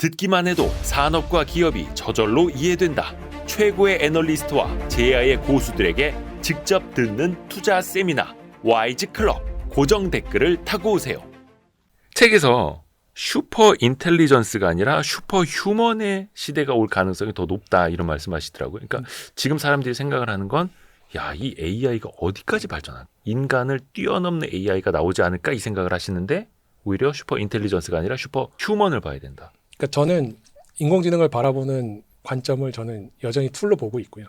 듣기만 해도 산업과 기업이 저절로 이해된다. 최고의 애널리스트와 제야의 고수들에게 직접 듣는 투자 세미나 와이즈 클럽. 고정 댓글을 타고 오세요. 책에서 슈퍼 인텔리전스가 아니라 슈퍼 휴먼의 시대가 올 가능성이 더 높다 이런 말씀하시더라고요. 그러니까 지금 사람들이 생각을 하는 건 이 AI가 어디까지 발전할까? 인간을 뛰어넘는 AI가 나오지 않을까 이 생각을 하시는데 오히려 슈퍼 인텔리전스가 아니라 슈퍼 휴먼을 봐야 된다. 그러니까 저는 인공지능을 바라보는 관점을 저는 여전히 툴로 보고 있고요.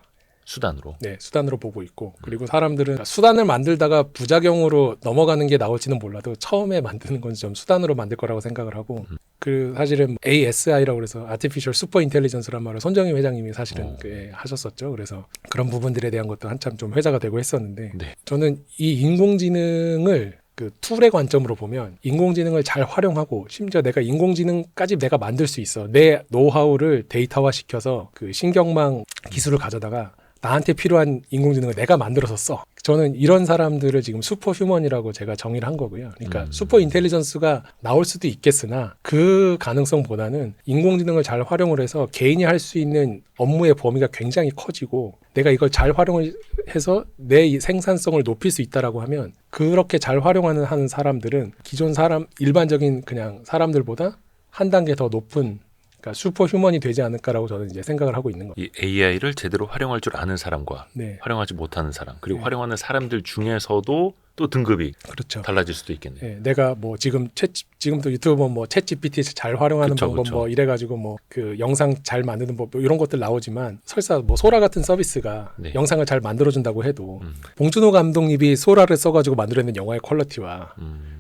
수단으로. 네, 수단으로 보고 있고, 그리고 사람들은 수단을 만들다가 부작용으로 넘어가는 게 나올지는 몰라도 처음에 만드는 건 좀 수단으로 만들 거라고 생각을 하고, 그 사실은 ASI라고 그래서 Artificial Super Intelligence란 말을 손정희 회장님이 사실은 하셨었죠. 그래서 그런 부분들에 대한 것도 한참 좀 회자가 되고 했었는데, 네. 저는 이 인공지능을 그 툴의 관점으로 보면 인공지능을 잘 활용하고 심지어 내가 인공지능까지 내가 만들 수 있어. 내 노하우를 데이터화 시켜서 그 신경망 기술을 가져다가 나한테 필요한 인공지능을 내가 만들어서 써. 저는 이런 사람들을 지금 슈퍼 휴먼이라고 제가 정의를 한 거고요. 그러니까 슈퍼 인텔리전스가 나올 수도 있겠으나 그 가능성보다는 인공지능을 잘 활용을 해서 개인이 할 수 있는 업무의 범위가 굉장히 커지고 내가 이걸 잘 활용을 해서 내 생산성을 높일 수 있다라고 하면 그렇게 잘 활용하는 사람들은 기존 사람 일반적인 그냥 사람들보다 한 단계 더 높은 그러니까 슈퍼 휴먼이 되지 않을까라고 저는 이제 생각을 하고 있는 거예요. 이 AI를 제대로 활용할 줄 아는 사람과 네. 활용하지 못하는 사람 그리고 네. 활용하는 사람들 중에서도 또 등급이 그렇죠. 달라질 수도 있겠네요. 네, 내가 뭐 지금도 유튜브 보면 뭐 챗GPT 잘 활용하는 그쵸, 방법 그쵸. 뭐 이래가지고 뭐 그 영상 잘 만드는 법 이런 것들 나오지만 설사 뭐 소라 같은 서비스가 네. 영상을 잘 만들어준다고 해도 봉준호 감독님이 소라를 써가지고 만들어낸 영화의 퀄리티와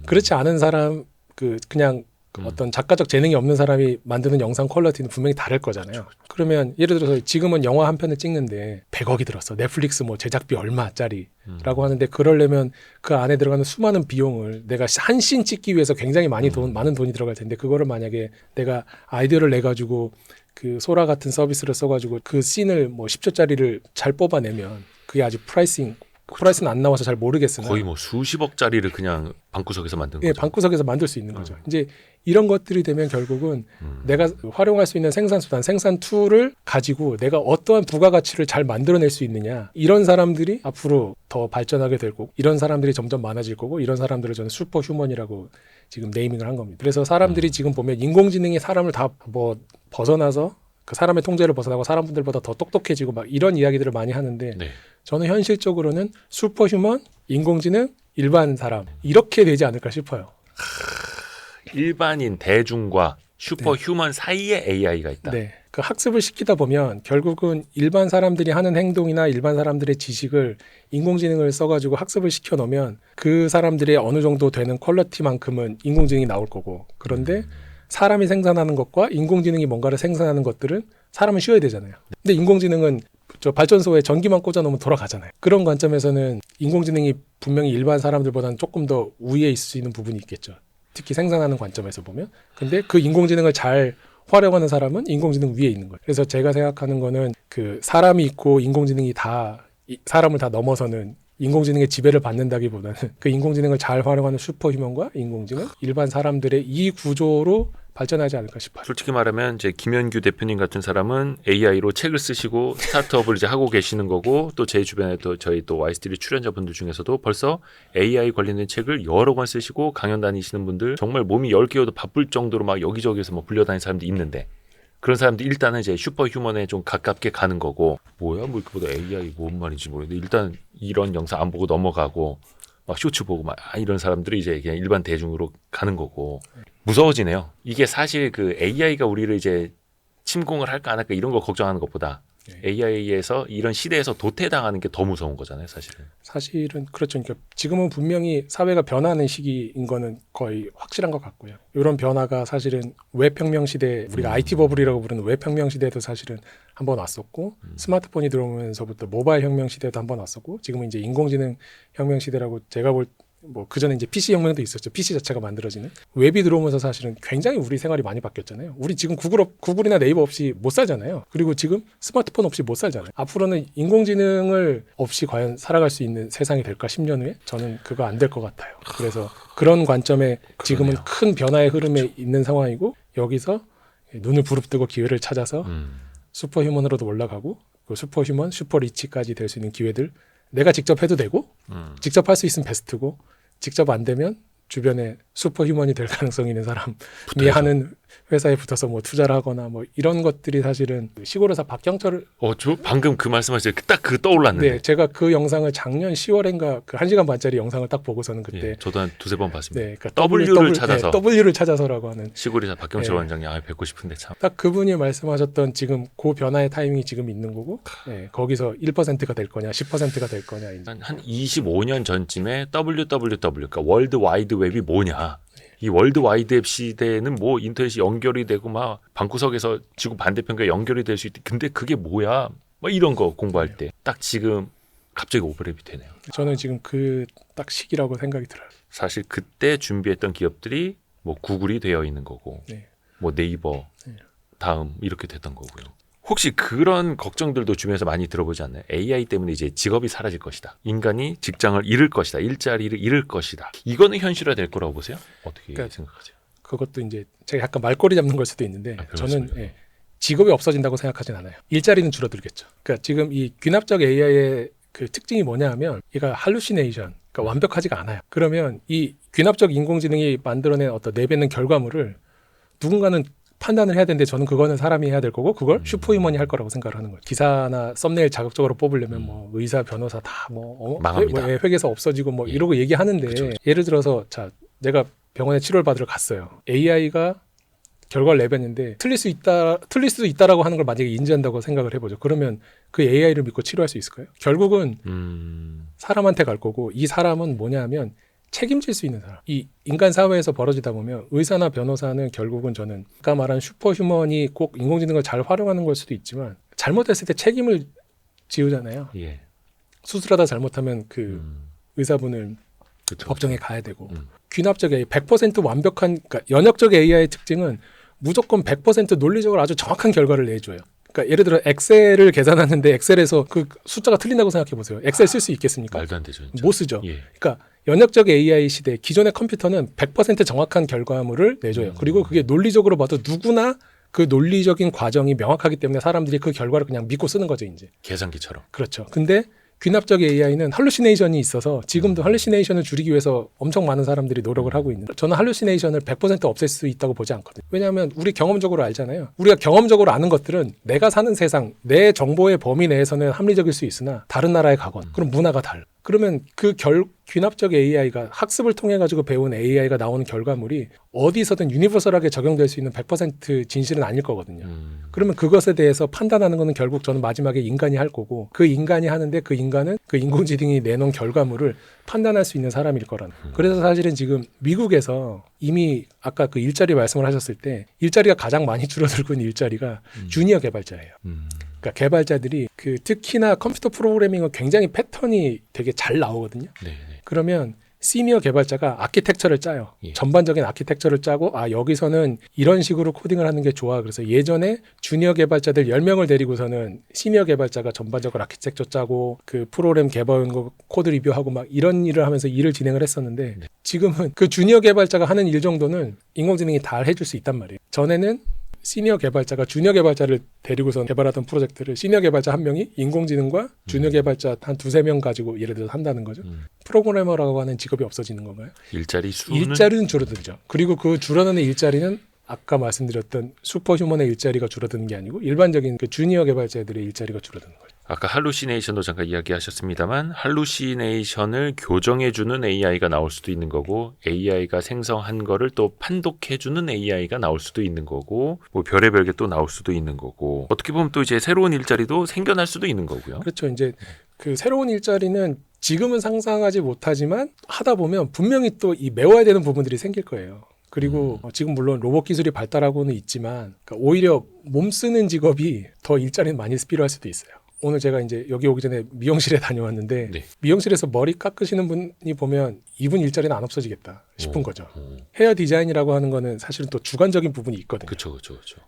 그렇지 않은 사람 그냥 어떤 작가적 재능이 없는 사람이 만드는 영상 퀄리티는 분명히 다를 거잖아요. 그러면 예를 들어서 지금은 영화 한 편을 찍는데 100억이 들었어. 넷플릭스 뭐 제작비 얼마짜리라고 하는데 그러려면 그 안에 들어가는 수많은 비용을 내가 한 씬 찍기 위해서 굉장히 많은 돈이 들어갈 텐데 그거를 만약에 내가 아이디어를 내 가지고 그 소라 같은 서비스를 써가지고 그 씬을 뭐 10초짜리를 잘 뽑아내면 그게 아직 프라이스는 안 나와서 잘 모르겠으나 거의 뭐 수십억짜리를 그냥 방구석에서 만든 거죠. 방구석에서 만들 수 있는 거죠. 이제 이런 것들이 되면 결국은 내가 활용할 수 있는 생산수단, 생산 툴을 가지고 내가 어떠한 부가가치를 잘 만들어낼 수 있느냐. 이런 사람들이 앞으로 더 발전하게 될 거고 이런 사람들이 점점 많아질 거고 이런 사람들을 저는 슈퍼 휴먼이라고 지금 네이밍을 한 겁니다. 그래서 사람들이 지금 보면 인공지능이 사람을 다 뭐 벗어나서 그 사람의 통제를 벗어나고 사람들보다 더 똑똑해지고 막 이런 이야기들을 많이 하는데 네. 저는 현실적으로는 슈퍼휴먼, 인공지능, 일반 사람 이렇게 되지 않을까 싶어요. 일반인 대중과 슈퍼 휴먼 사이에 AI가 있다. 네, 그 학습을 시키다 보면 결국은 일반 사람들이 하는 행동이나 일반 사람들의 지식을 인공지능을 써가지고 학습을 시켜놓으면 그 사람들의 어느 정도 되는 퀄리티만큼은 인공지능이 나올 거고 그런데 사람이 생산하는 것과 인공지능이 뭔가를 생산하는 것들은 사람은 쉬어야 되잖아요. 근데 인공지능은 저 발전소에 전기만 꽂아놓으면 돌아가잖아요. 그런 관점에서는 인공지능이 분명히 일반 사람들보다는 조금 더 우위에 있을 수 있는 부분이 있겠죠. 특히 생산하는 관점에서 보면. 근데 그 인공지능을 잘 활용하는 사람은 인공지능 위에 있는 거예요. 그래서 제가 생각하는 거는 그 사람이 있고 인공지능이 사람을 다 넘어서는 인공지능의 지배를 받는다기보다는 그 인공지능을 잘 활용하는 슈퍼휴먼과 인공지능, 일반 사람들의 이 구조로 발전하지 않을까 싶어요. 솔직히 말하면 이제 김현규 대표님 같은 사람은 AI로 책을 쓰시고 스타트업을 이제 하고 계시는 거고 또 제 주변에 또 저희 또 와이스트리 출연자분들 중에서도 벌써 AI 관련된 책을 여러 권 쓰시고 강연 다니시는 분들 정말 몸이 10개여도 바쁠 정도로 막 여기저기서 막 불려다니는 사람들이 있는데 그런 사람들 일단은 이제 슈퍼휴먼에 좀 가깝게 가는 거고 뭐야 뭐 이거보다 AI 뭔 말인지 모르겠는데 일단 이런 영상 안 보고 넘어가고 막 쇼츠 보고 막 이런 사람들이 이제 그냥 일반 대중으로 가는 거고 무서워지네요. 이게 사실 그 AI가 우리를 이제 침공을 할까 안 할까 이런 거 걱정하는 것보다 AI에서 이런 시대에서 도태당하는 게 더 무서운 거잖아요, 사실은. 사실은 그렇죠. 그러니까 지금은 분명히 사회가 변하는 시기인 거는 거의 확실한 것 같고요. 이런 변화가 사실은 웹혁명 시대, 우리가 IT 버블이라고 부르는 웹혁명 시대도 사실은 한번 왔었고 스마트폰이 들어오면서부터 모바일 혁명 시대도 한번 왔었고 지금은 이제 인공지능 혁명 시대라고 제가 뭐 그전에 이제 PC 혁명도 있었죠. PC 자체가 만들어지는 웹이 들어오면서 사실은 굉장히 우리 생활이 많이 바뀌었잖아요. 우리 지금 구글이나 네이버 없이 못 살잖아요. 그리고 지금 스마트폰 없이 못 살잖아요. 앞으로는 인공지능을 없이 과연 살아갈 수 있는 세상이 될까 10년 후에? 저는 그거 안 될 것 같아요. 그래서 그런 관점에 지금은 그러네요. 큰 변화의 흐름에 있는 상황이고 여기서 눈을 부릅뜨고 기회를 찾아서 음. 슈퍼휴먼으로도 올라가고 그 슈퍼휴먼, 슈퍼리치까지 될 수 있는 기회들 내가 직접 해도 되고 직접 할 수 있으면 베스트고 직접 안 되면 주변에 슈퍼휴먼이 될 가능성이 있는 사람이 붙어야죠. 하는 회사에 붙어서 뭐 투자를 하거나 뭐 이런 것들이 사실은 시골에서 박경철을 저 방금 그 말씀하실 때 딱 그 떠올랐는데. 네, 제가 그 영상을 작년 10월인가 그 1시간 반짜리 영상을 딱 보고서는 그때 예, 저도 한 두세 번 봤습니다. 네, 그러니까 W를 찾아서. W를 찾아서라고 하는 시골이사 박경철 네. 원장님 뵙고 싶은데 참. 딱 그분이 말씀하셨던 지금 그 변화의 타이밍이 지금 있는 거고 네, 거기서 1%가 될 거냐 10%가 될 거냐 이제. 한 25년 전쯤에 WWW 그러니까 월드 와이드 웹이 뭐냐. 이 월드 와이드 웹 시대에는 뭐 인터넷이 연결이 되고 막 방구석에서 지구 반대편과 연결이 될 수 있대. 근데 그게 뭐야? 뭐 이런 거 공부할 때 딱 지금 갑자기 오버랩이 되네요. 저는 지금 그 딱 시기라고 생각이 들어요. 사실 그때 준비했던 기업들이 뭐 구글이 되어 있는 거고 네. 뭐 네이버 네. 다음 이렇게 됐던 거고요. 혹시 그런 걱정들도 주변에서 많이 들어보지 않나요? AI 때문에 이제 직업이 사라질 것이다. 인간이 직장을 잃을 것이다. 일자리를 잃을 것이다. 이거는 현실화될 거라고 보세요? 어떻게 그러니까 생각하세요? 그것도 이제 제가 약간 말꼬리 잡는 걸 수도 있는데 별 저는 말씀을요. 예, 직업이 없어진다고 생각하진 않아요. 일자리는 줄어들겠죠. 그러니까 지금 이 귀납적 AI의 그 특징이 뭐냐 하면 얘가 할루시네이션, 그러니까 완벽하지가 않아요. 그러면 이 귀납적 인공지능이 만들어낸 어떤 내뱉는 결과물을 누군가는 판단을 해야 되는데 저는 그거는 사람이 해야 될 거고 그걸 슈퍼휴먼이 할 거라고 생각을 하는 거예요. 기사나 썸네일 자극적으로 뽑으려면 뭐 의사, 변호사 다 뭐 망합니다. 회계사 없어지고 뭐 예. 이러고 얘기하는데 그쵸. 예를 들어서 자 내가 병원에 치료를 받으러 갔어요. AI가 결과를 내뱉는데 틀릴 수도 있다라고 하는 걸 만약에 인지한다고 생각을 해보죠. 그러면 그 AI를 믿고 치료할 수 있을까요? 결국은 사람한테 갈 거고 이 사람은 뭐냐 하면 책임질 수 있는 사람. 이 인간 사회에서 벌어지다 보면 의사나 변호사는 결국은 저는 아까 말한 슈퍼휴먼이 꼭 인공지능을 잘 활용하는 걸 수도 있지만 잘못했을 때 책임을 지우잖아요. 예. 수술하다 잘못하면 그 의사분을 그쵸. 법정에 가야 되고 음. 귀납적 AI 100% 완벽한 그러니까 연역적 AI의 특징은 무조건 100% 논리적으로 아주 정확한 결과를 내줘요. 그러니까 예를 들어 엑셀을 계산하는데 엑셀에서 그 숫자가 틀린다고 생각해 보세요. 엑셀 쓸 수 있겠습니까? 말도 안 되죠. 진짜. 못 쓰죠. 예. 그러니까 연역적 AI 시대 기존의 컴퓨터는 100% 정확한 결과물을 내줘요. 그리고 그게 논리적으로 봐도 누구나 그 논리적인 과정이 명확하기 때문에 사람들이 그 결과를 그냥 믿고 쓰는 거죠, 이제. 계산기처럼. 그렇죠. 근데 귀납적 AI는 할루시네이션이 있어서 지금도 할루시네이션을 줄이기 위해서 엄청 많은 사람들이 노력을 하고 있는. 저는 할루시네이션을 100% 없앨 수 있다고 보지 않거든요. 왜냐하면 우리 경험적으로 알잖아요. 우리가 경험적으로 아는 것들은 내가 사는 세상, 내 정보의 범위 내에서는 합리적일 수 있으나 다른 나라에 가건 그럼 문화가 달라. 그러면 그 귀납적 AI가 학습을 통해 가지고 배운 AI가 나오는 결과물이 어디서든 유니버설하게 적용될 수 있는 100% 진실은 아닐 거거든요. 그러면 그것에 대해서 판단하는 거는 결국 저는 마지막에 인간이 할 거고 그 인간이 하는데 그 인간은 그 인공지능이 내놓은 결과물을 판단할 수 있는 사람일 거라는. 그래서 사실은 지금 미국에서 이미 아까 그 일자리 말씀을 하셨을 때 일자리가 가장 많이 줄어들고 있는 일자리가 주니어 개발자예요. 그러니까 개발자들이 그 특히나 컴퓨터 프로그래밍은 굉장히 패턴이 되게 잘 나오거든요. 네. 그러면 시니어 개발자가 아키텍처를 짜요. 예. 전반적인 아키텍처를 짜고 여기서는 이런 식으로 코딩을 하는 게 좋아. 그래서 예전에 주니어 개발자들 10명을 데리고서는 시니어 개발자가 전반적으로 아키텍처 짜고 그 프로그램 개발 코드 리뷰하고 막 이런 일을 하면서 일을 진행을 했었는데 네. 지금은 그 주니어 개발자가 하는 일 정도는 인공지능이 다 해줄 수 있단 말이에요. 전에는 시니어 개발자가 주니어 개발자를 데리고서 개발하던 프로젝트를 시니어 개발자 한 명이 인공지능과 주니어 개발자 한 두세 명 가지고 예를 들어서 한다는 거죠. 프로그래머라고 하는 직업이 없어지는 건가요? 일자리 수는 일자리는 줄어들죠. 그리고 그 줄어드는 일자리는 아까 말씀드렸던 슈퍼휴먼의 일자리가 줄어드는 게 아니고 일반적인 그 주니어 개발자들의 일자리가 줄어드는 거죠. 아까 할루시네이션도 잠깐 이야기하셨습니다만 할루시네이션을 교정해주는 AI가 나올 수도 있는 거고 AI가 생성한 거를 또 판독해주는 AI가 나올 수도 있는 거고 뭐 별의별 게 또 나올 수도 있는 거고 어떻게 보면 또 이제 새로운 일자리도 생겨날 수도 있는 거고요. 그렇죠. 이제 그 새로운 일자리는 지금은 상상하지 못하지만 하다 보면 분명히 또 이 메워야 되는 부분들이 생길 거예요. 그리고 지금 물론 로봇 기술이 발달하고는 있지만 그러니까 오히려 몸 쓰는 직업이 더 일자리는 많이 필요할 수도 있어요. 오늘 제가 이제 여기 오기 전에 미용실에 다녀왔는데 네. 미용실에서 머리 깎으시는 분이 보면 이분 일자리는 안 없어지겠다 싶은 거죠. 오. 헤어 디자인이라고 하는 거는 사실은 또 주관적인 부분이 있거든요. 그렇죠.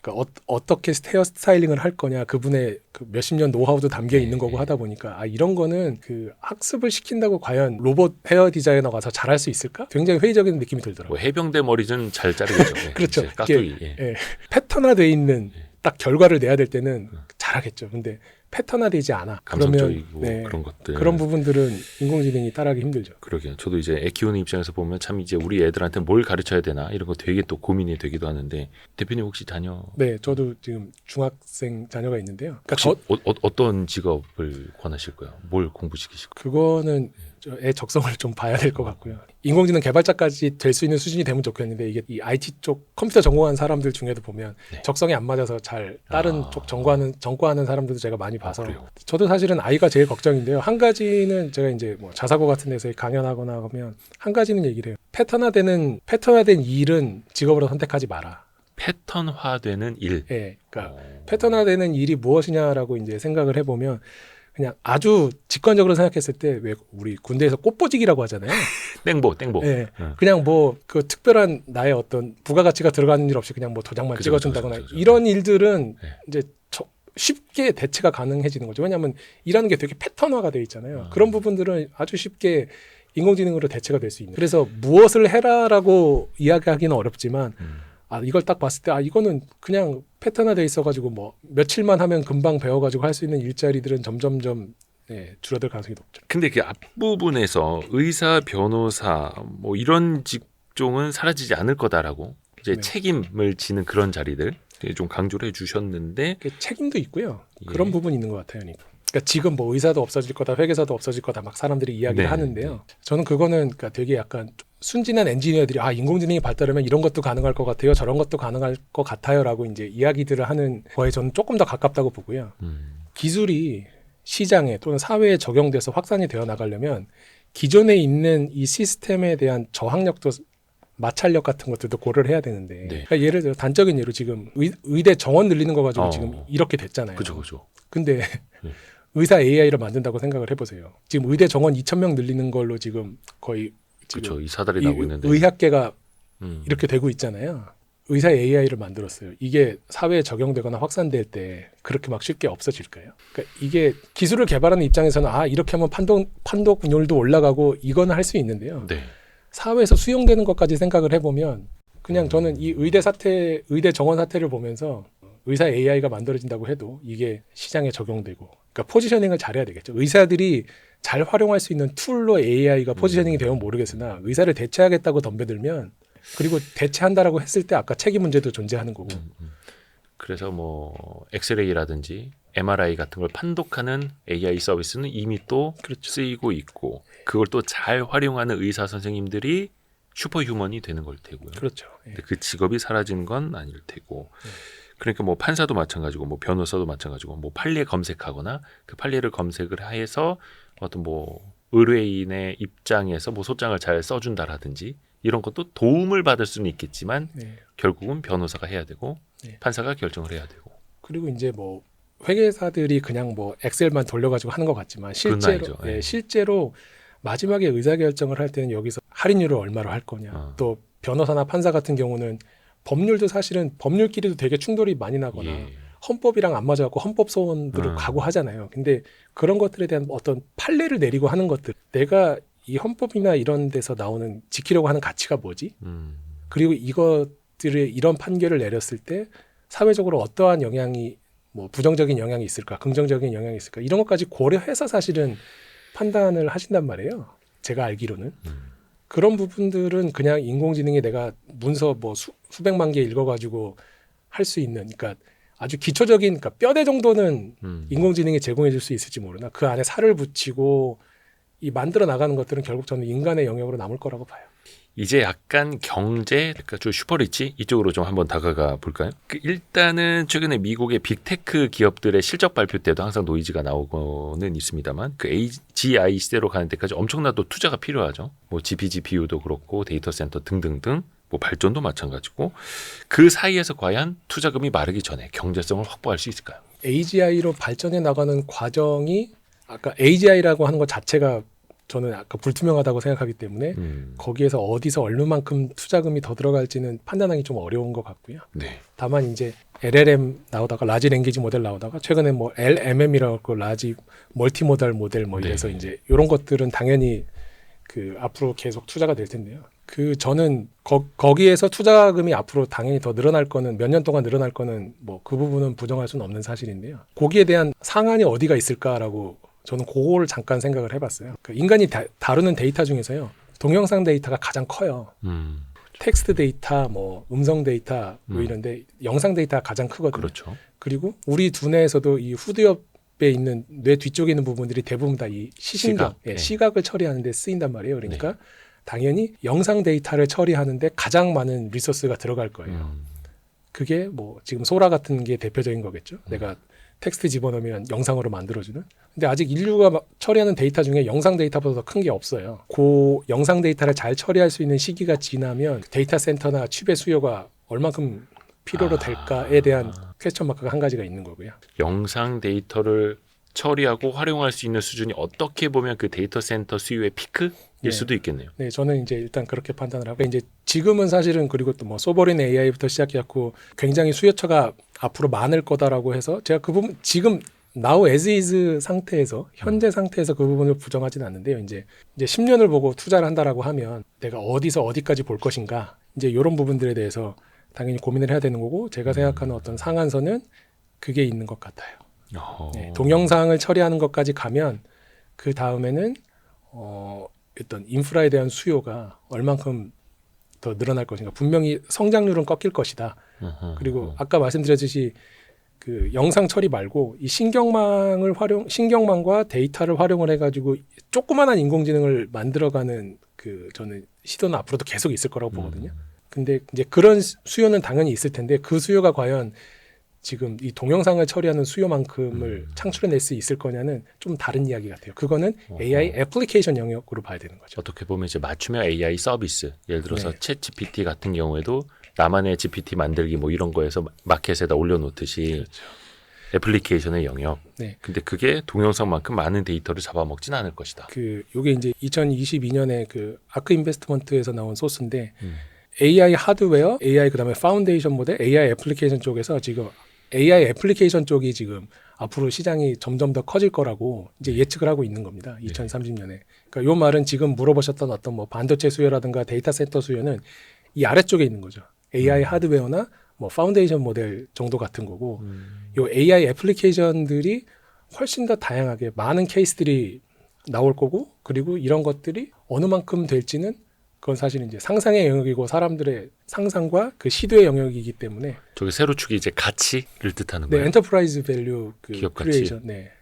그러니까 어떻게 헤어 스타일링을 할 거냐 그분의 그 몇십 년 노하우도 담겨 네. 있는 거고 하다 보니까 이런 거는 그 학습을 시킨다고 과연 로봇 헤어 디자이너가 와서 잘할 수 있을까? 굉장히 회의적인 느낌이 들더라고요. 뭐 해병대 머리는 잘 자르겠죠. 네. 그렇죠. 이제 깍두기. 예. 예, 패턴화되어 있는 딱 결과를 내야 될 때는 잘하겠죠. 근데 패턴화되지 않아. 그러면 감성적이고 그런 것들. 그런 부분들은 인공지능이 따라하기 힘들죠. 그러게요. 저도 이제 애 키우는 입장에서 보면 참 이제 우리 애들한테 뭘 가르쳐야 되나 이런 거 되게 또 고민이 되기도 하는데 대표님 혹시 자녀 네, 저도 지금 중학생 자녀가 있는데요. 그러니까 혹시 어떤 직업을 권하실 거예요? 뭘 공부시키실 거예요? 그거는 애 적성을 좀 봐야 될 것 같고요. 인공지능 개발자까지 될 수 있는 수준이 되면 좋겠는데 이게 이 IT 쪽 컴퓨터 전공한 사람들 중에도 보면 네. 적성이 안 맞아서 잘 다른 쪽 전과하는 사람들도 제가 많이 봐서 그래요? 저도 사실은 아이가 제일 걱정인데요. 한 가지는 제가 이제 뭐 자사고 같은 데서 강연하거나 하면 한 가지는 얘기를 해요. 패턴화된 일은 직업으로 선택하지 마라. 패턴화되는 일. 예, 그러니까 패턴화되는 일이 무엇이냐라고 이제 생각을 해보면 그냥 아주 직관적으로 생각했을 때 왜 우리 군대에서 꽃보직이라고 하잖아요. 땡보. 예, 응. 그냥 뭐 그 특별한 나의 어떤 부가가치가 들어가는 일 없이 그냥 뭐 도장만 그죠, 찍어준다거나 그죠. 이런 일들은 네. 이제 쉽게 대체가 가능해지는 거죠. 왜냐하면 일하는 게 되게 패턴화가 돼 있잖아요. 그런 부분들은 아주 쉽게 인공지능으로 대체가 될 수 있는. 그래서 무엇을 해라라고 이야기하기는 어렵지만 이걸 딱 봤을 때 이거는 그냥 패턴화돼 있어가지고 뭐 며칠만 하면 금방 배워가지고 할 수 있는 일자리들은 점점점 줄어들 가능성이 높죠. 근데 그 앞부분에서 의사, 변호사 뭐 이런 직종은 사라지지 않을 거다라고 이제 네. 책임을 지는 그런 자리들 되게 좀 강조를 해주셨는데 책임도 있고요. 예. 그런 부분이 있는 것 같아요. 그러니까 지금 뭐 의사도 없어질 거다, 회계사도 없어질 거다 막 사람들이 이야기를 네, 하는데요. 저는 그거는 그러니까 되게 약간 순진한 엔지니어들이 인공지능이 발달하면 이런 것도 가능할 것 같아요, 저런 것도 가능할 것 같아요라고 이제 이야기들을 하는 거에 저는 조금 더 가깝다고 보고요. 기술이 시장에 또는 사회에 적용돼서 확산이 되어 나가려면 기존에 있는 이 시스템에 대한 저항력도 마찰력 같은 것들도 고려를 해야 되는데 네. 그러니까 예를 들어 단적인 예로 지금 의대 정원 늘리는 거 가지고 지금 이렇게 됐잖아요. 그죠. 근데 의사 AI를 만든다고 생각을 해보세요. 지금 의대 정원 2,000명 늘리는 걸로 지금 거의 그렇죠. 이 사달이 나오고 있는데 의학계가 음. 이렇게 되고 있잖아요. 의사 AI를 만들었어요. 이게 사회에 적용되거나 확산될 때 그렇게 막 쉽게 없어질까요? 그러니까 이게 기술을 개발하는 입장에서는 이렇게 하면 판독률도 올라가고 이거는 할 수 있는데요. 네. 사회에서 수용되는 것까지 생각을 해보면 그냥 저는 이 의대 정원 사태를 보면서 의사 AI가 만들어진다고 해도 이게 시장에 적용되고 그러니까 포지셔닝을 잘해야 되겠죠. 의사들이 잘 활용할 수 있는 툴로 AI가 포지셔닝이 되면 모르겠으나 의사를 대체하겠다고 덤벼들면 그리고 대체한다라고 했을 때 아까 책임 문제도 존재하는 거고. 그래서 뭐 엑스레이라든지 MRI 같은 걸 판독하는 AI 서비스는 이미 또 그렇죠. 쓰이고 있고 그걸 또 잘 활용하는 의사 선생님들이 슈퍼휴먼이 되는 걸 테고요. 그렇죠. 예. 근데 그 직업이 사라지는 건 아닐 테고. 그러니까 뭐 판사도 마찬가지고 뭐 변호사도 마찬가지고 뭐 판례 검색하거나 그 판례를 검색을 해서 어떤 뭐 의뢰인의 입장에서 뭐 소장을 잘 써준다라든지 이런 것도 도움을 받을 수는 있겠지만 네. 결국은 변호사가 해야 되고 네. 판사가 결정을 해야 되고. 그리고 이제 뭐 회계사들이 그냥 뭐 엑셀만 돌려가지고 하는 것 같지만 그건 아니죠. 예. 실제로 마지막에 의사결정을 할 때는 여기서 할인율을 얼마로 할 거냐. 또 변호사나 판사 같은 경우는 법률도 사실은 법률끼리도 되게 충돌이 많이 나거나 예. 헌법이랑 안 맞아갖고 헌법 소원들을 가고 하잖아요. 근데 그런 것들에 대한 어떤 판례를 내리고 하는 것들 내가 이 헌법이나 이런 데서 나오는 지키려고 하는 가치가 뭐지? 그리고 이것들의 이런 판결을 내렸을 때 사회적으로 어떠한 영향이 뭐 부정적인 영향이 있을까, 긍정적인 영향이 있을까 이런 것까지 고려해서 사실은 판단을 하신단 말이에요. 제가 알기로는. 그런 부분들은 그냥 인공지능이 내가 문서 뭐 수백만 개 읽어가지고 할 수 있는, 그러니까 아주 기초적인, 그러니까 뼈대 정도는 인공지능이 제공해 줄 수 있을지 모르나 그 안에 살을 붙이고 이 만들어 나가는 것들은 결국 저는 인간의 영역으로 남을 거라고 봐요. 이제 약간 경제, 그러니까 좀 슈퍼리치 이쪽으로 좀 한번 다가가 볼까요? 일단은 최근에 미국의 빅테크 기업들의 실적 발표 때도 항상 노이즈가 나오고는 있습니다만 그 AGI 시대로 가는 데까지 엄청난 또 투자가 필요하죠. 뭐 GPU 비율도 그렇고 데이터 센터 등등등 뭐 발전도 마찬가지고 그 사이에서 과연 투자금이 마르기 전에 경제성을 확보할 수 있을까요? AGI로 발전해 나가는 과정이 아까 AGI라고 하는 것 자체가 저는 아까 불투명하다고 생각하기 때문에 거기에서 어디서 얼마만큼 투자금이 더 들어갈지는 판단하기 좀 어려운 것 같고요. 네. 다만 이제 LLM 나오다가 라지 랭귀지 모델 나오다가 최근에 뭐 LMM이라고 라지 멀티모달 모델 뭐 이래서 네. 이제 이런 것들은 당연히 그 앞으로 계속 투자가 될 텐데요. 그 저는 거기에서 투자금이 앞으로 당연히 더 늘어날 거는 몇 년 동안 늘어날 거는 뭐 그 부분은 부정할 수는 없는 사실인데요. 거기에 대한 상한이 어디가 있을까라고 저는 그거를 잠깐 생각을 해봤어요. 그 인간이 다루는 데이터 중에서요. 동영상 데이터가 가장 커요. 텍스트 데이터, 뭐 음성 데이터 뭐 이런데 영상 데이터가 가장 크거든요. 그렇죠. 그리고 우리 두뇌에서도 이 후두엽에 있는 뇌 뒤쪽에 있는 부분들이 대부분 다 이 시신경, 시각. 네. 시각을 처리하는 데 쓰인단 말이에요. 그러니까 네. 당연히 영상 데이터를 처리하는데 가장 많은 리소스가 들어갈 거예요. 그게 뭐 지금 소라 같은 게 대표적인 거겠죠. 내가 텍스트 집어넣으면 영상으로 만들어주는. 근데 아직 인류가 처리하는 데이터 중에 영상 데이터보다 더 큰 게 없어요. 그 영상 데이터를 잘 처리할 수 있는 시기가 지나면 데이터 센터나 칩의 수요가 얼만큼 필요로 될까에 대한 퀘스천 마크가 한 가지가 있는 거고요. 영상 데이터를 처리하고 활용할 수 있는 수준이 어떻게 보면 그 데이터 센터 수요의 피크일 네. 수도 있겠네요. 네, 저는 이제 일단 그렇게 판단을 하고 이제 지금은 사실은 그리고 또 뭐 소버린 AI부터 시작해갖고 굉장히 수요처가 앞으로 많을 거다라고 해서 제가 그 부분 지금 now as is 상태에서 현재 상태에서 그 부분을 부정하지는 않는데요. 이제 10년을 보고 투자를 한다라고 하면 내가 어디서 어디까지 볼 것인가 이제 이런 부분들에 대해서 당연히 고민을 해야 되는 거고 제가 생각하는 어떤 상한선은 그게 있는 것 같아요. 네, 동영상을 처리하는 것까지 가면 그 다음에는 어떤 인프라에 대한 수요가 얼만큼 더 늘어날 것인가. 분명히 성장률은 꺾일 것이다. 그리고 아까 말씀드렸듯이 그 영상 처리 말고 이 신경망과 데이터를 활용을 해가지고 조그만한 인공지능을 만들어가는 그 저는 시도는 앞으로도 계속 있을 거라고 보거든요. 근데 이제 그런 수요는 당연히 있을 텐데 그 수요가 과연 지금 이 동영상을 처리하는 수요만큼을 창출해낼 수 있을 거냐는 좀 다른 이야기 같아요. 그거는 AI 애플리케이션 영역으로 봐야 되는 거죠. 어떻게 보면 이제 맞춤형 AI 서비스, 예를 들어서 네. 챗 GPT 같은 경우에도 나만의 GPT 만들기 뭐 이런 거에서 마켓에다 올려놓듯이 그렇죠. 애플리케이션의 영역. 네. 근데 그게 동영상만큼 많은 데이터를 잡아먹진 않을 것이다. 그 요게 이제 2022년에 그 아크 인베스트먼트에서 나온 소스인데 AI 하드웨어, AI 그다음에 파운데이션 모델, AI 애플리케이션 쪽에서 지금 AI 애플리케이션 쪽이 지금 앞으로 시장이 점점 더 커질 거라고 이제 예측을 하고 있는 겁니다. 2030년에. 그러니까 요 말은 지금 물어보셨던 어떤 뭐 반도체 수요라든가 데이터 센터 수요는 이 아래쪽에 있는 거죠. AI 하드웨어나 뭐 파운데이션 모델 정도 같은 거고 요 AI 애플리케이션들이 훨씬 더 다양하게 많은 케이스들이 나올 거고 그리고 이런 것들이 어느 만큼 될지는 그건 사실 이제 상상의 영역이고 사람들의 상상과 그 시도의 영역이기 때문에 저게 세로축이 이제 가치를 뜻하는 네, 거예요. 엔터프라이즈 밸류 그 기업 가치. 크리에이션. 네.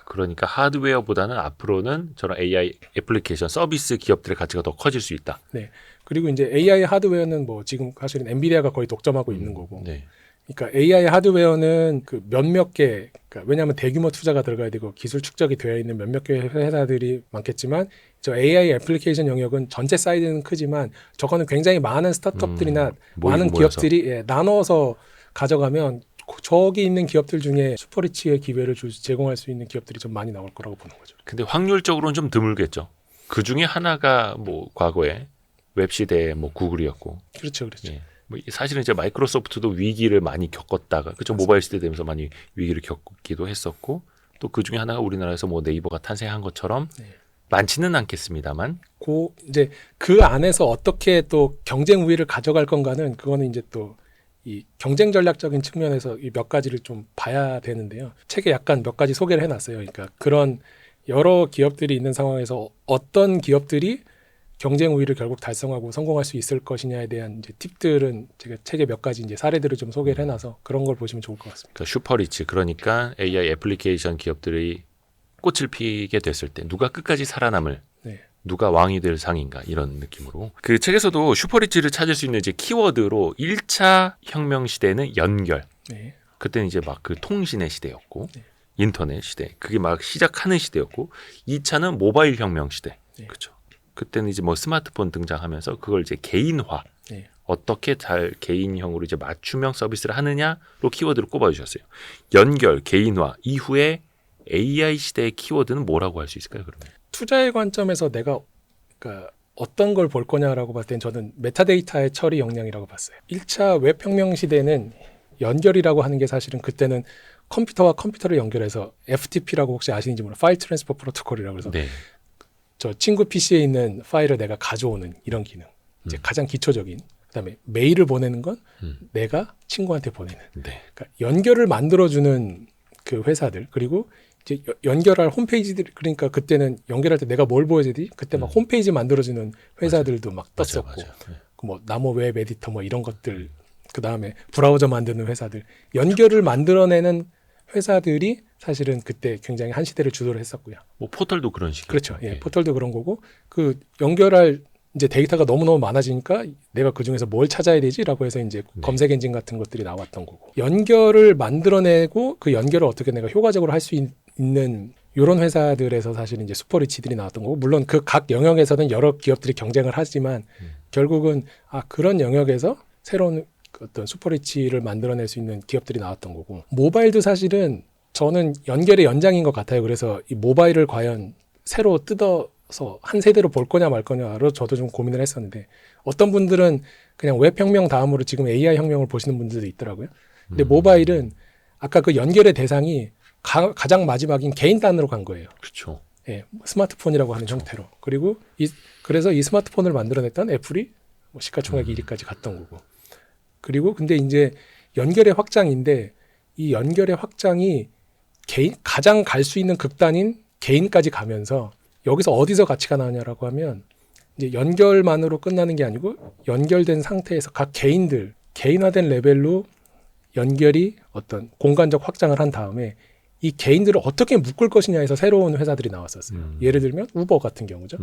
그러니까 하드웨어보다는 앞으로는 저런 AI 애플리케이션 서비스 기업들의 가치가 더 커질 수 있다. 네. 그리고 이제 AI 하드웨어는 뭐 지금 사실은 엔비디아가 거의 독점하고 있는 거고. 네. 그러니까 AI 하드웨어는 그 몇몇 개, 그러니까 왜냐하면 대규모 투자가 들어가야 되고 기술 축적이 되어 있는 몇몇 개 회사들이 많겠지만 저 AI 애플리케이션 영역은 전체 사이즈는 크지만 저거는 굉장히 많은 스타트업들이나 많은 모여서. 기업들이 나눠서 가져가면 저기 있는 기업들 중에 슈퍼리치의 기회를 제공할 수 있는 기업들이 좀 많이 나올 거라고 보는 거죠. 근데 확률적으로는 좀 드물겠죠. 그 중에 하나가 뭐 과거에 웹 시대의 뭐 구글이었고, 그렇죠, 그렇죠. 예. 뭐 사실은 이제 마이크로소프트도 위기를 많이 겪었다가, 그죠? 모바일 시대 되면서 많이 위기를 겪기도 했었고, 또 그 중에 하나가 우리나라에서 뭐 네이버가 탄생한 것처럼 네. 많지는 않겠습니다만, 이제 그 안에서 어떻게 또 경쟁 우위를 가져갈 건가는 그거는 이제 또 이 경쟁 전략적인 측면에서 이 몇 가지를 좀 봐야 되는데요. 책에 약간 몇 가지 소개를 해놨어요. 그러니까 그런 여러 기업들이 있는 상황에서 어떤 기업들이 경쟁 우위를 결국 달성하고 성공할 수 있을 것이냐에 대한 이제 팁들은 제가 책에 몇 가지 이제 사례들을 좀 소개를 해놔서 그런 걸 보시면 좋을 것 같습니다. 그러니까 슈퍼리치, 그러니까 AI 애플리케이션 기업들이 꽃을 피게 됐을 때 누가 끝까지 살아남을, 네. 누가 왕이 될 상인가, 이런 느낌으로. 그 책에서도 슈퍼리치를 찾을 수 있는 이제 키워드로 1차 혁명 시대는 연결. 네. 그때는 이제 막 그 통신의 시대였고, 네. 인터넷 시대, 그게 막 시작하는 시대였고, 2차는 모바일 혁명 시대. 네. 그렇죠. 그때는 이제 뭐 스마트폰 등장하면서 그걸 이제 개인화, 네. 어떻게 잘 개인형으로 이제 맞춤형 서비스를 하느냐로 키워드를 꼽아주셨어요. 연결, 개인화 이후에 AI 시대의 키워드는 뭐라고 할 수 있을까요? 그러면 투자의 관점에서 내가 그러니까 어떤 걸 볼 거냐라고 봤을 땐 저는 메타데이터의 처리 역량이라고 봤어요. 1차 웹혁명 시대는 연결이라고 하는 게 사실은 그때는 컴퓨터와 컴퓨터를 연결해서 FTP라고 혹시 아시는지 몰라요. 파일 트랜스퍼 프로토콜이라고 해서 네. 저 친구 PC에 있는 파일을 내가 가져오는 이런 기능. 이제 가장 기초적인. 그다음에 메일을 보내는 건 내가 친구한테 보내는. 네. 그러니까 연결을 만들어주는 그 회사들 그리고 이제 연결할 홈페이지들 그러니까 그때는 연결할 때 내가 뭘 보여야 되지? 그때 막 홈페이지 만들어주는 회사들도 막 떴었고 맞아. 네. 뭐 나무 웹 에디터 뭐 이런 것들 그 다음에 브라우저 만드는 회사들 연결을 만들어내는 회사들이 사실은 그때 굉장히 한 시대를 주도를 했었고요. 뭐 포털도 그런 식이죠. 그렇죠. 예, 포털도 그런 거고 그 연결할 이제 데이터가 너무너무 많아지니까 내가 그 중에서 뭘 찾아야 되지라고 해서 이제 검색 엔진 같은 것들이 나왔던 거고 연결을 만들어내고 그 연결을 어떻게 내가 효과적으로 할 수 있는 이런 회사들에서 사실은 이제 슈퍼리치들이 나왔던 거고 물론 그 각 영역에서는 여러 기업들이 경쟁을 하지만 결국은 그런 영역에서 새로운 어떤 슈퍼리치를 만들어낼 수 있는 기업들이 나왔던 거고 모바일도 사실은 저는 연결의 연장인 것 같아요. 그래서 이 모바일을 과연 새로 뜯어서 한 세대로 볼 거냐 말 거냐로 저도 좀 고민을 했었는데 어떤 분들은 그냥 웹혁명 다음으로 지금 AI 혁명을 보시는 분들도 있더라고요. 근데 모바일은 아까 그 연결의 대상이 가장 마지막인 개인 단으로 간 거예요. 그렇죠. 예, 스마트폰이라고 하는 형태로. 그리고 그래서 이 스마트폰을 만들어냈던 애플이 뭐 시가총액 1위까지 갔던 거고. 그리고 근데 이제 연결의 확장인데 이 연결의 확장이 가장 갈 수 있는 극단인 개인까지 가면서 여기서 어디서 가치가 나느냐라고 하면 이제 연결만으로 끝나는 게 아니고 연결된 상태에서 각 개인들 개인화된 레벨로 연결이 어떤 공간적 확장을 한 다음에 이 개인들을 어떻게 묶을 것이냐에서 새로운 회사들이 나왔었어요. 예를 들면 우버 같은 경우죠.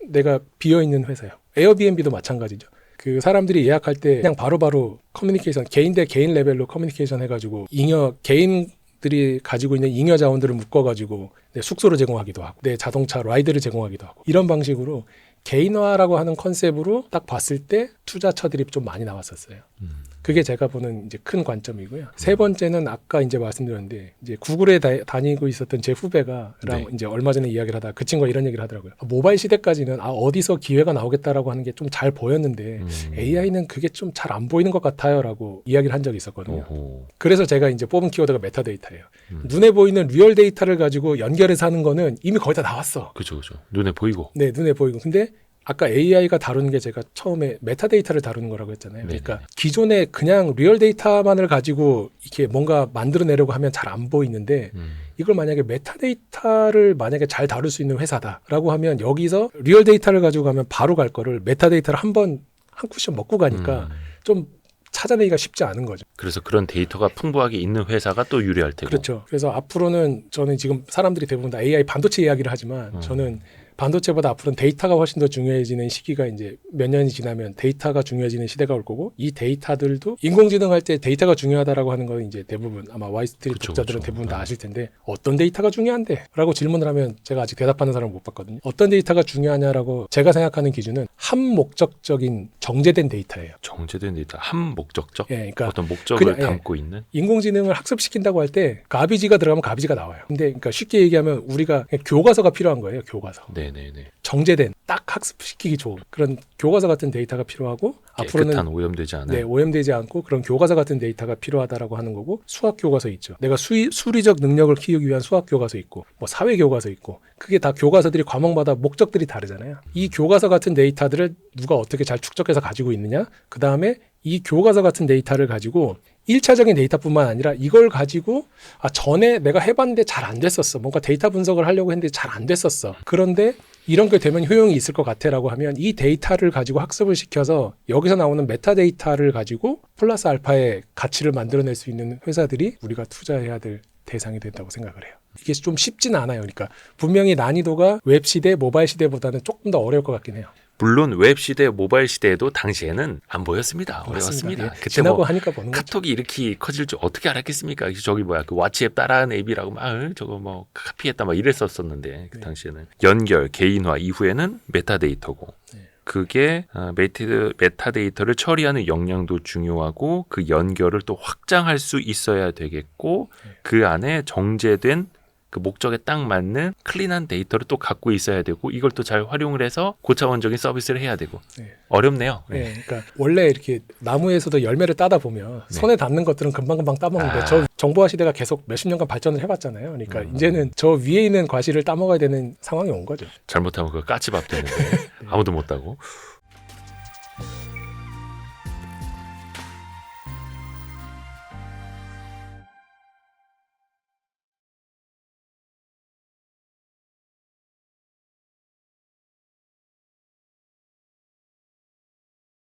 내가 비어있는 회사예요. 에어비앤비도 마찬가지죠. 그 사람들이 예약할 때 그냥 바로바로 커뮤니케이션 개인 대 개인 레벨로 커뮤니케이션 해가지고 개인들이 가지고 있는 잉여 자원들을 묶어가지고 내 숙소를 제공하기도 하고 내 자동차 라이드를 제공하기도 하고 이런 방식으로 개인화라고 하는 컨셉으로 딱 봤을 때 투자처들이 좀 많이 나왔었어요. 그게 제가 보는 이제 큰 관점이고요. 세 번째는 아까 이제 말씀드렸는데 이제 구글에 다니고 있었던 제 후배가랑 이제 얼마 전에 이야기를 하다가 그 친구가 이런 얘기를 하더라고요. 모바일 시대까지는 어디서 기회가 나오겠다라고 하는 게 좀 잘 보였는데 AI는 그게 좀 잘 안 보이는 것 같아요라고 이야기를 한 적이 있었거든요. 그래서 제가 이제 뽑은 키워드가 메타데이터예요. 눈에 보이는 리얼 데이터를 가지고 연결해서 하는 거는 이미 거의 다 나왔어. 그렇죠. 눈에 보이고. 네, 눈에 보이고. 근데 아까 AI가 다루는 게 제가 처음에 메타데이터를 다루는 거라고 했잖아요. 그러니까 기존에 그냥 리얼 데이터만을 가지고 이렇게 뭔가 만들어내려고 하면 잘 안 보이는데 이걸 만약에 메타데이터를 만약에 잘 다룰 수 있는 회사다라고 하면 여기서 리얼 데이터를 가지고 가면 바로 갈 거를 메타데이터를 한 쿠션 먹고 가니까 좀 찾아내기가 쉽지 않은 거죠. 그래서 그런 데이터가 풍부하게 있는 회사가 또 유리할 테고. 그렇죠. 그래서 앞으로는 저는 지금 사람들이 대부분 다 AI 반도체 이야기를 하지만 저는 반도체보다 앞으로는 데이터가 훨씬 더 중요해지는 시기가 이제 몇 년이 지나면 데이터가 중요해지는 시대가 올 거고 이 데이터들도 인공지능 할 때 데이터가 중요하다라고 하는 건 이제 대부분 아마 와이스트리트 독자들은 대부분 다 아실 텐데 어떤 데이터가 중요한데? 라고 질문을 하면 제가 아직 대답하는 사람을 못 봤거든요. 어떤 데이터가 중요하냐라고 제가 생각하는 기준은 함목적적인 정제된 데이터예요. 정제된 데이터, 함목적적? 예, 그러니까 어떤 목적을 그냥, 담고 있는? 인공지능을 학습시킨다고 할 때 가비지가 들어가면 가비지가 나와요. 근데 그러니까 쉽게 얘기하면 우리가 그냥 교과서가 필요한 거예요. 교과서. 네네네. 정제된 딱 학습시키기 좋은 그런 교과서 같은 데이터가 필요하고 깨끗한 앞으로는 오염되지 않은. 네, 오염되지 않고 그런 교과서 같은 데이터가 필요하다라고 하는 거고 수학 교과서 있죠. 내가 수리적 능력을 키우기 위한 수학 교과서 있고 뭐 사회 교과서 있고 그게 다 교과서들이 과목마다 목적들이 다르잖아요. 이 교과서 같은 데이터들을 누가 어떻게 잘 축적해서 가지고 있느냐? 그다음에 이 교과서 같은 데이터를 가지고 1차적인 데이터뿐만 아니라 이걸 가지고 전에 내가 해봤는데 잘 안 됐었어. 뭔가 데이터 분석을 하려고 했는데 잘 안 됐었어. 그런데 이런 게 되면 효용이 있을 것 같아라고 하면 이 데이터를 가지고 학습을 시켜서 여기서 나오는 메타데이터를 가지고 플러스 알파의 가치를 만들어낼 수 있는 회사들이 우리가 투자해야 될 대상이 된다고 생각을 해요. 이게 좀 쉽지는 않아요. 그러니까 분명히 난이도가 웹 시대, 모바일 시대보다는 조금 더 어려울 것 같긴 해요. 물론 웹 시대, 모바일 시대에도 당시에는 안 보였습니다. 어려웠습니다. 예, 그때 지나고 뭐 하니까 보는 거죠. 카톡이 이렇게 커질 줄 어떻게 알았겠습니까? 저기 뭐야 그 왓츠앱 따라하는 앱이라고 막 저거 뭐 카피했다 막 이랬었었는데 그 당시에는 연결, 개인화 이후에는 메타데이터고 그게 메타데이터를 처리하는 역량도 중요하고 그 연결을 또 확장할 수 있어야 되겠고 그 안에 정제된 그 목적에 딱 맞는 클린한 데이터를 또 갖고 있어야 되고 이걸 또 잘 활용을 해서 고차원적인 서비스를 해야 되고 네. 어렵네요. 네, 그러니까 원래 이렇게 나무에서도 열매를 따다 보면 네. 손에 닿는 것들은 금방금방 따먹는데 저 정보화 시대가 계속 몇십 년간 발전을 해봤잖아요. 그러니까 이제는 저 위에 있는 과실을 따먹어야 되는 상황이 온 거죠. 잘못하면 그거 까치밥 되는데 아무도 못 따고.